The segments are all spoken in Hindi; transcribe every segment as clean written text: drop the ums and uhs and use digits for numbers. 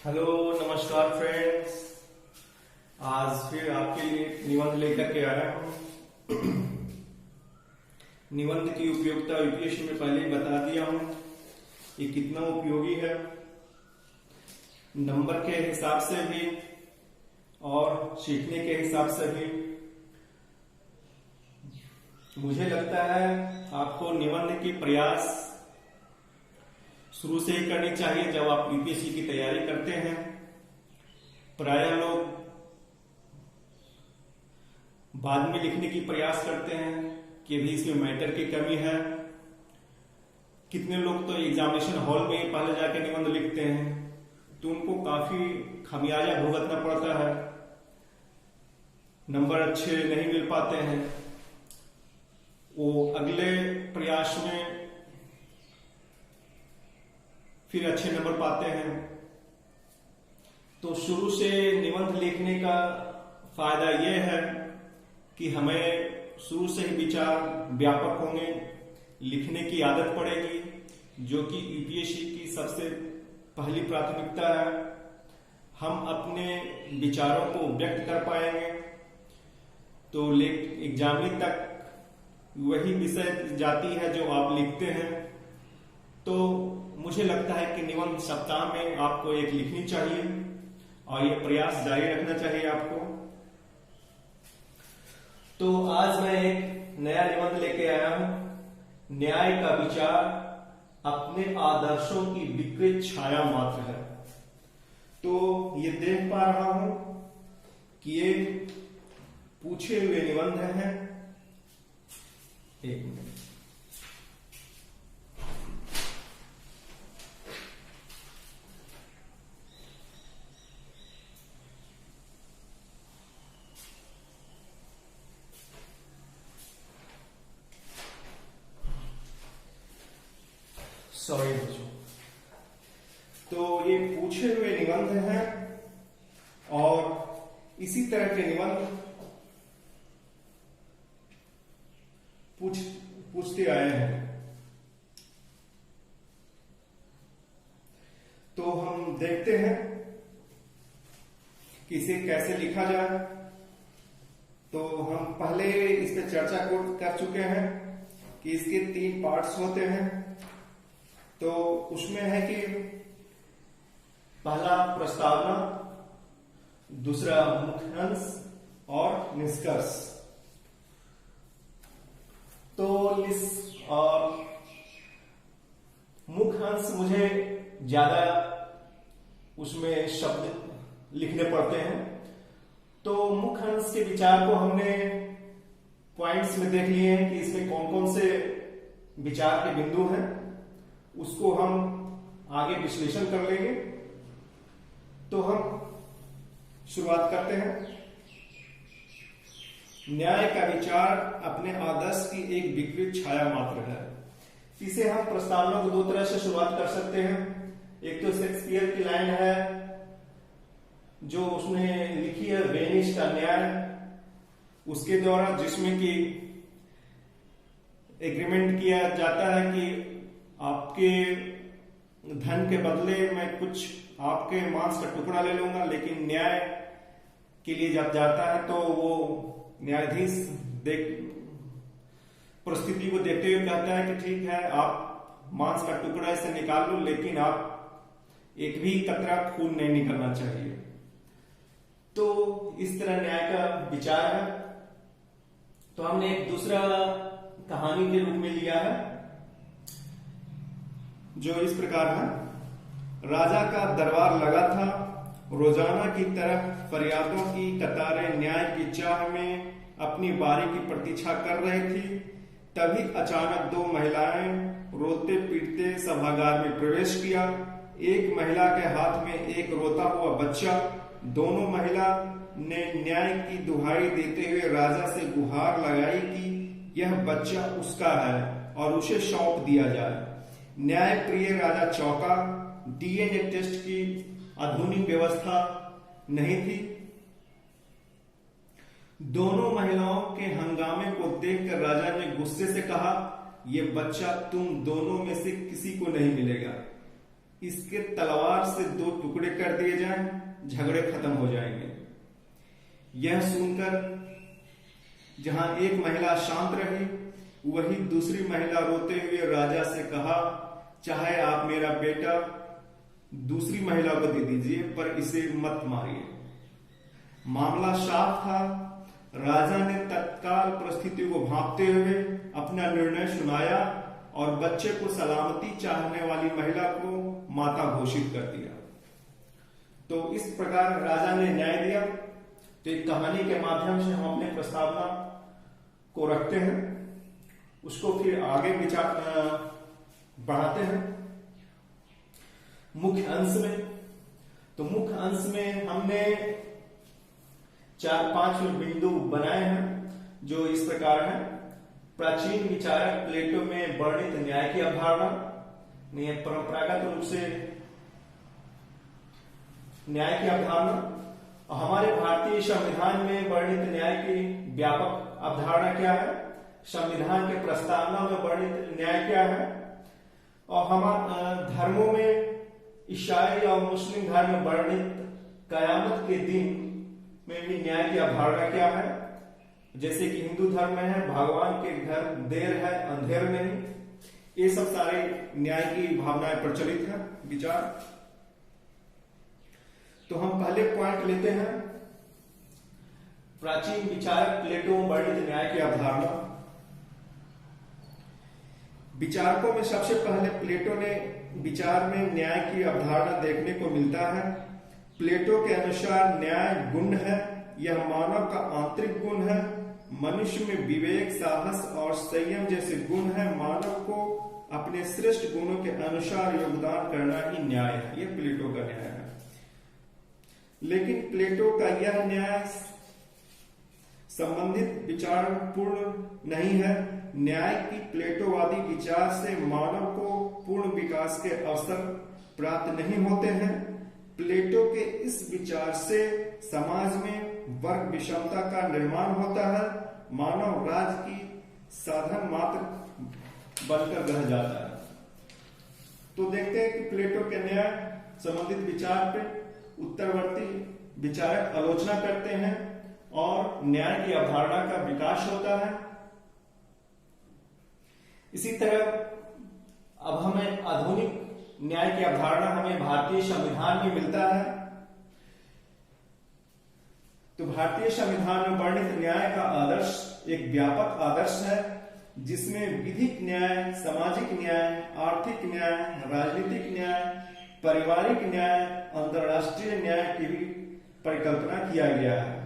हेलो नमस्कार फ्रेंड्स। आज फिर आपके लिए निबंध लेकर के आया हूँ। निबंध की उपयोगिता यूपीएससी में पहले ही बता दिया हूँ, ये कितना उपयोगी है नंबर के हिसाब से भी और सीखने के हिसाब से भी। मुझे लगता है आपको निबंध की प्रयास शुरू से ही करनी चाहिए जब आप यूपीएससी की तैयारी करते हैं। प्राय लोग बाद में लिखने की प्रयास करते हैं कि भी इसमें मैटर की कमी है। कितने लोग तो एग्जामिनेशन हॉल में ही पहले जाकर निबंध लिखते हैं, तो उनको काफी खमियाजा भुगतना पड़ता है, नंबर अच्छे नहीं मिल पाते हैं। वो अगले प्रयास में फिर अच्छे नंबर पाते हैं। तो शुरू से निबंध लिखने का फायदा यह है कि हमें शुरू से ही विचार व्यापक होंगे, लिखने की आदत पड़ेगी, जो कि यूपीएससी की सबसे पहली प्राथमिकता है। हम अपने विचारों को व्यक्त कर पाएंगे तो एग्जामिनी तक वही विषय जाती है जो आप लिखते हैं। तो मुझे लगता है कि निबंध सप्ताह में आपको एक लिखनी चाहिए और ये प्रयास जारी रखना चाहिए आपको। तो आज मैं एक नया निबंध लेके आया हूं, न्याय का विचार अपने आदर्शों की विकृत छाया मात्र है। तो ये देख पा रहा हूं कि ये पूछे हुए निबंध हैं। एक मिनट, सॉरी बच्चों। तो ये पूछे हुए निबंध हैं और इसी तरह के निबंध पूछते आए हैं। तो हम देखते हैं कि इसे कैसे लिखा जाए। तो हम पहले इस पे चर्चा कर चुके हैं कि इसके 3 पार्ट्स होते हैं। तो उसमें है कि पहला प्रस्तावना, दूसरा मुख्यांश और निष्कर्ष। तो मुख्यांश मुझे ज्यादा उसमें शब्द लिखने पड़ते हैं। तो मुख्यांश के विचार को हमने पॉइंट्स में देख लिए हैं कि इसमें कौन कौन से विचार के बिंदु हैं, उसको हम आगे विश्लेषण कर लेंगे। तो हम शुरुआत करते हैं। न्याय का विचार अपने आदर्श की एक विकृत छाया मात्र है। इसे हम प्रस्तावना को 2 तरह से शुरुआत कर सकते हैं। एक तो शेक्सपियर की लाइन है जो उसने लिखी है, वेनिस का न्याय, उसके द्वारा, जिसमें कि एग्रीमेंट किया जाता है कि आपके धन के बदले मैं कुछ आपके मांस का टुकड़ा ले लूंगा, लेकिन न्याय के लिए जब जाता है तो वो न्यायाधीश परिस्थिति को देखते हुए कहता है कि ठीक है, आप मांस का टुकड़ा इसे निकाल लो, लेकिन आप एक भी कतरा खून नहीं निकलना चाहिए। तो इस तरह न्याय का विचार है। तो हमने एक दूसरा कहानी के रूप में लिया है जो इस प्रकार है। राजा का दरबार लगा था, रोजाना की तरह फरियादों की कतारें न्याय की चाह में अपनी बारी की प्रतीक्षा कर रही थी। तभी अचानक 2 महिलाएं रोते पीटते सभागार में प्रवेश किया। एक महिला के हाथ में एक रोता हुआ बच्चा। दोनों महिला ने न्याय की दुहाई देते हुए राजा से गुहार लगाई कि यह बच्चा उसका है और उसे सौंप दिया जाए। न्याय प्रिय राजा चौंका। डीएनए टेस्ट की आधुनिक व्यवस्था नहीं थी। दोनों महिलाओं के हंगामे को देखकर राजा ने गुस्से से कहा, यह बच्चा तुम दोनों में से किसी को नहीं मिलेगा। इसके तलवार से 2 टुकड़े कर दिए जाएं, झगड़े खत्म हो जाएंगे। यह सुनकर जहां एक महिला शांत रही, वही दूसरी महिला रोते हुए राजा से कहा, चाहे आप मेरा बेटा दूसरी महिला को दे दीजिए, पर इसे मत मारिए। मामला साफ था। राजा ने तत्काल परिस्थिति को भांपते हुए अपना निर्णय सुनाया और बच्चे को सलामती चाहने वाली महिला को माता घोषित कर दिया। तो इस प्रकार राजा ने न्याय दिया। तो एक कहानी के माध्यम से हम अपने प्रस्तावना को रखते हैं, उसको फिर आगे विचार बढ़ाते हैं मुख्य अंश में। तो मुख्य अंश में हमने 4-5 बिंदु बनाए हैं जो इस प्रकार हैं। प्राचीन विचारक प्लेटो में वर्णित न्याय की अवधारणा, परंपरागत रूप से न्याय की अवधारणा। हमारे भारतीय संविधान में वर्णित न्याय की व्यापक अवधारणा क्या है, संविधान के प्रस्तावना में वर्णित न्याय क्या है, और हमारे धर्मों में ईसाई और मुस्लिम धर्म में वर्णित कयामत के दिन में भी न्याय की अवधारणा क्या है। जैसे कि हिंदू धर्म में है, भगवान के घर देर है अंधेर नहीं। ये सब सारे न्याय की भावनाएं प्रचलित है, विचार। तो हम पहले पॉइंट लेते हैं, प्राचीन विचारक प्लेटो वर्णित न्याय की अवधारणा। विचारकों में सबसे पहले प्लेटो ने विचार में न्याय की अवधारणा देखने को मिलता है। प्लेटो के अनुसार न्याय गुण है, यह मानव का आंतरिक गुण है। मनुष्य में विवेक, साहस और संयम जैसे गुण है। मानव को अपने श्रेष्ठ गुणों के अनुसार योगदान करना ही न्याय है। यह प्लेटो का न्याय है। लेकिन प्लेटो का यह न्याय संबंधित विचार पूर्ण नहीं है। न्याय की प्लेटोवादी विचार से मानव को पूर्ण विकास के अवसर प्राप्त नहीं होते हैं। प्लेटो के इस विचार से समाज में वर्ग विषमता का निर्माण होता है। मानव राज्य की साधन मात्र बनकर रह जाता है। तो देखते हैं कि प्लेटो के न्याय संबंधित विचार पे उत्तरवर्ती विचारक आलोचना करते हैं और न्याय की अवधारणा का विकास होता है। इसी तरह अब हमें आधुनिक न्याय की अवधारणा हमें भारतीय संविधान में मिलता है। तो भारतीय संविधान में वर्णित न्याय का आदर्श एक व्यापक आदर्श है, जिसमें विधिक न्याय, सामाजिक न्याय, आर्थिक न्याय, राजनीतिक न्याय, पारिवारिक न्याय, अंतरराष्ट्रीय न्याय की भी परिकल्पना किया गया है।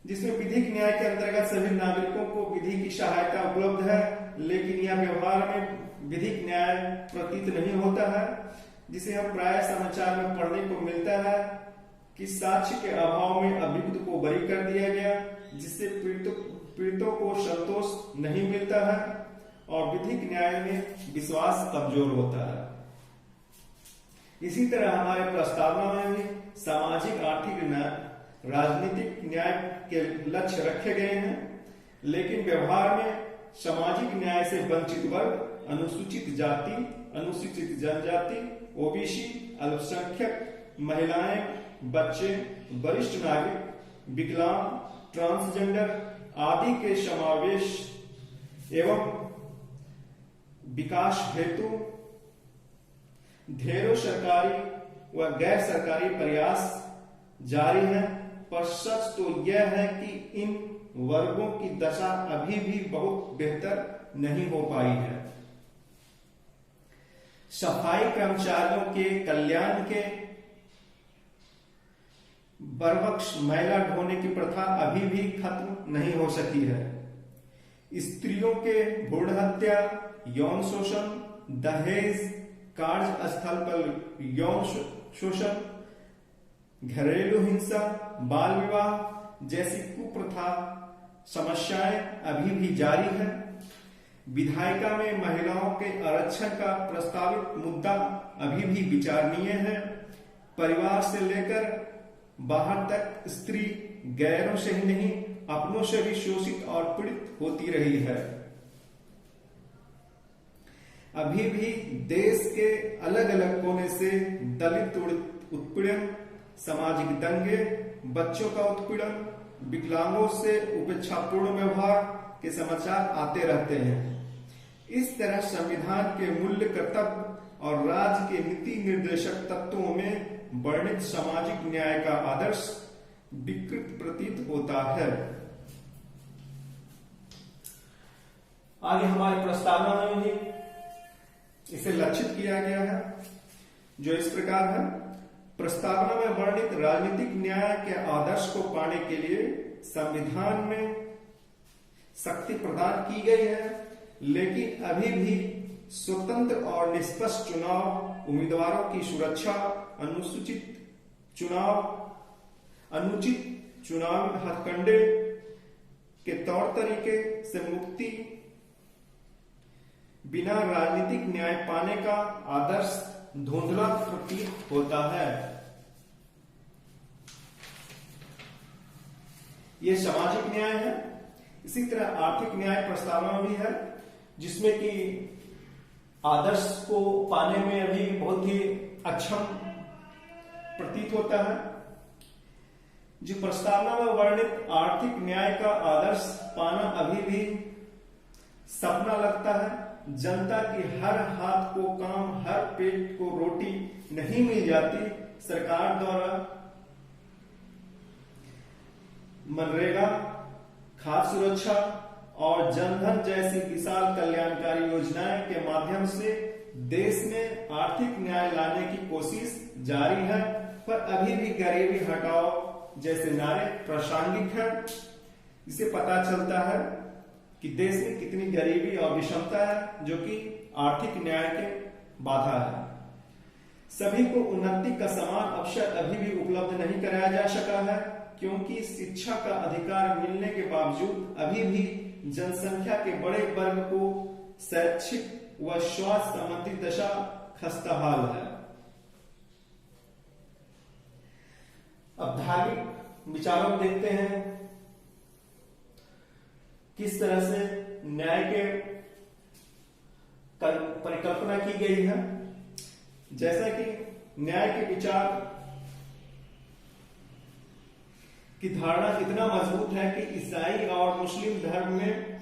जिसमें विधिक न्याय के अंतर्गत सभी नागरिकों को विधि की सहायता उपलब्ध है, लेकिन यह व्यवहार में विधिक न्याय प्रतीत नहीं होता है। जिसे हम प्राय समाचार में पढ़ने को मिलता है कि साक्ष्य के अभाव में अभियुक्त को बरी कर दिया गया, जिससे पीड़ितों को संतोष नहीं मिलता है और विधिक न्याय में विश्वास कमजोर होता है। इसी तरह हमारे प्रस्तावना में भी सामाजिक, आर्थिक न्याय, राजनीतिक न्याय के लक्ष्य रखे गए हैं, लेकिन व्यवहार में सामाजिक न्याय से वंचित वर्ग, अनुसूचित जाति, अनुसूचित जनजाति, ओबीसी, अल्पसंख्यक, महिलाएं, बच्चे, वरिष्ठ नागरिक, विकलांग, ट्रांसजेंडर आदि के समावेश एवं विकास हेतु ढेरों सरकारी व गैर सरकारी प्रयास जारी है। पर सच तो यह है कि इन वर्गों की दशा अभी भी बहुत बेहतर नहीं हो पाई है। सफाई कर्मचारियों के कल्याण के बरबख्श मैला ढोने की प्रथा अभी भी खत्म नहीं हो सकी है। स्त्रियों के भ्रूण हत्या, यौन शोषण, दहेज, कार्यस्थल पर यौन शोषण, घरेलू हिंसा, बाल विवाह जैसी कुप्रथा समस्याएं अभी भी जारी है। विधायिका में महिलाओं के आरक्षण का प्रस्तावित मुद्दा अभी भी विचारणीय है। परिवार से लेकर बाहर तक स्त्री गैरों से ही नहीं, अपनों से भी शोषित और पीड़ित होती रही है। अभी भी देश के अलग अलग कोने से दलित उत्पीड़न, सामाजिक दंगे, बच्चों का उत्पीड़न, विकलांगों से उपेक्षापूर्ण व्यवहार के समाचार आते रहते हैं। इस तरह संविधान के मूल्य, कर्तव्य और राज्य के नीति निर्देशक तत्वों में वर्णित सामाजिक न्याय का आदर्श विकृत प्रतीत होता है। आगे हमारी प्रस्तावना में भी इसे लक्षित किया गया है, जो इस प्रकार है। प्रस्तावना में वर्णित राजनीतिक न्याय के आदर्श को पाने के लिए संविधान में शक्ति प्रदान की गई है, लेकिन अभी भी स्वतंत्र और निष्पक्ष चुनाव, उम्मीदवारों की सुरक्षा, अनुचित चुनाव हथकंडे के तौर तरीके से मुक्ति, बिना राजनीतिक न्याय पाने का आदर्श धुंधला प्रतीत होता है। यह सामाजिक न्याय है। इसी तरह आर्थिक न्याय प्रस्तावना भी है, जिसमें कि आदर्श को पाने में अभी बहुत ही अक्षम प्रतीत होता है। जो प्रस्तावना में वर्णित आर्थिक न्याय का आदर्श पाना अभी भी सपना लगता है। जनता की हर हाथ को काम, हर पेट को रोटी नहीं मिल जाती। सरकार द्वारा मनरेगा, खाद्य सुरक्षा और जनधन जैसी विशाल कल्याणकारी योजनाएं के माध्यम से देश में आर्थिक न्याय लाने की कोशिश जारी है, पर अभी भी गरीबी हटाओ जैसे नारे प्रासंगिक है। इससे पता चलता है कि देश में कितनी गरीबी और विषमता है, जो कि आर्थिक न्याय के बाधा है। सभी को उन्नति का समान अवसर अभी भी उपलब्ध नहीं कराया जा सका है, क्योंकि शिक्षा का अधिकार मिलने के बावजूद अभी भी जनसंख्या के बड़े वर्ग को शैक्षिक व स्वास्थ्य संबंधी दशा खस्ताहाल है। अब धार्मिक विचारों में देखते हैं किस तरह से न्याय के परिकल्पना की गई है। जैसा कि न्याय के विचार की धारणा इतना मजबूत है कि ईसाई और मुस्लिम धर्म में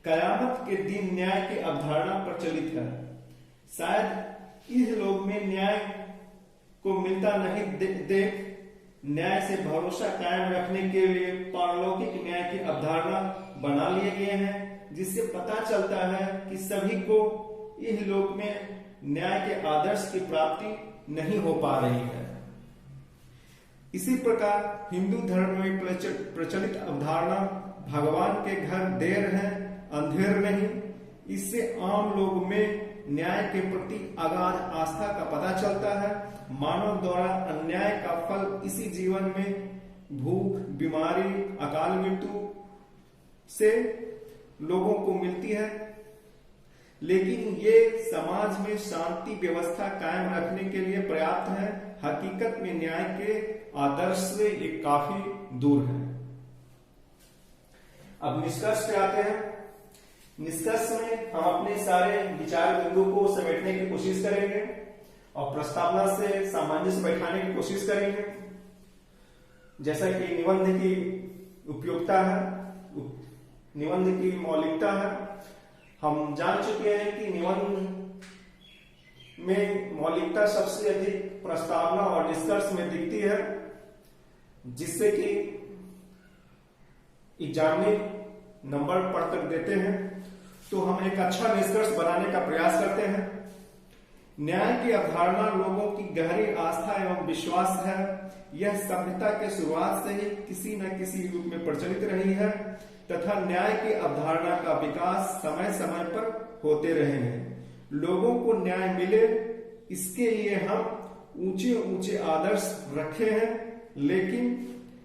कयामत के दिन न्याय की अवधारणा प्रचलित है। शायद इस लोक में न्याय को मिलता नहीं देख न्याय से भरोसा कायम रखने के लिए पारलौकिक न्याय की अवधारणा बना लिए गए हैं, जिससे पता चलता है कि सभी को इस लोक में न्याय के आदर्श की प्राप्ति नहीं हो पा रही है। इसी प्रकार हिंदू धर्म में प्रचलित अवधारणा भगवान के घर देर है अंधेर नहीं, इससे आम लोग में न्याय के प्रति अगाध आस्था का पता चलता है। मानव द्वारा अन्याय का फल इसी जीवन में भूख, बीमारी, अकाल मृत्यु से लोगों को मिलती है, लेकिन ये समाज में शांति व्यवस्था कायम रखने के लिए पर्याप्त है। हकीकत में न्याय के आदर्श से ये काफी दूर है। अब निष्कर्ष पे आते हैं। निष्कर्ष में हम अपने सारे विचार बिंदु को समेटने की कोशिश करेंगे और प्रस्तावना से सामंजस्य बैठाने की कोशिश करेंगे। जैसा कि निबंध की उपयोगिता है, निबंध की मौलिकता है, हम जान चुके हैं कि निबंध में मौलिकता सबसे अधिक प्रस्तावना और निष्कर्ष में दिखती है, जिससे कि एग्जाम में नंबर पढ़कर देते हैं। तो हम एक अच्छा निष्कर्ष बनाने का प्रयास करते हैं। न्याय की अवधारणा लोगों की गहरी आस्था एवं विश्वास है। यह सभ्यता के शुरुआत से ही किसी न किसी रूप में प्रचलित रही है तथा न्याय की अवधारणा का विकास समय समय पर होते रहे हैं। लोगों को न्याय मिले, इसके लिए हम ऊंचे ऊंचे आदर्श रखे हैं, लेकिन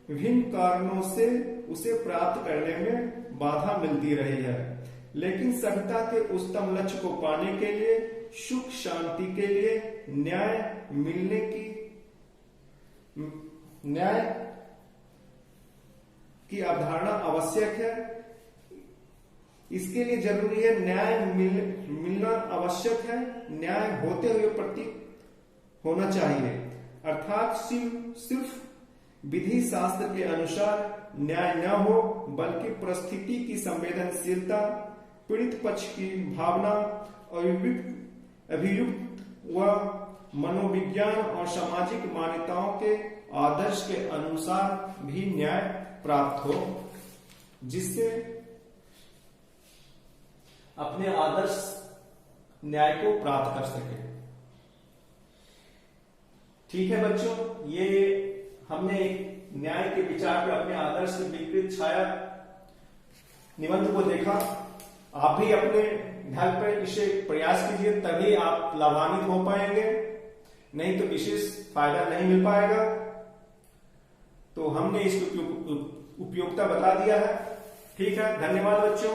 विभिन्न कारणों से उसे प्राप्त करने में बाधा मिलती रही है। लेकिन सभ्यता के उच्चतम लक्ष्य को पाने के लिए, सुख शांति के लिए न्याय की अवधारणा आवश्यक है। इसके लिए जरूरी है न्याय मिलना आवश्यक है, न्याय होते हुए प्रतीत होना चाहिए। अर्थात सिर्फ विधि शास्त्र के अनुसार न्याय न हो, बल्कि परिस्थिति की संवेदनशीलता, पीड़ित पक्ष की भावना, अभियुक्त व मनोविज्ञान और सामाजिक मान्यताओं के आदर्श के अनुसार भी न्याय प्राप्त हो, जिससे अपने आदर्श न्याय को प्राप्त कर सके। ठीक है बच्चों, ये हमने न्याय के विचार पे अपने आदर्श के विपरीत छाया निबंध को देखा। आप भी अपने ढंग पर इसे प्रयास कीजिए, तभी आप लाभान्वित हो पाएंगे, नहीं तो विशेष फायदा नहीं मिल पाएगा। तो हमने इसकी उपयोगिता बता दिया है। ठीक है, धन्यवाद बच्चों।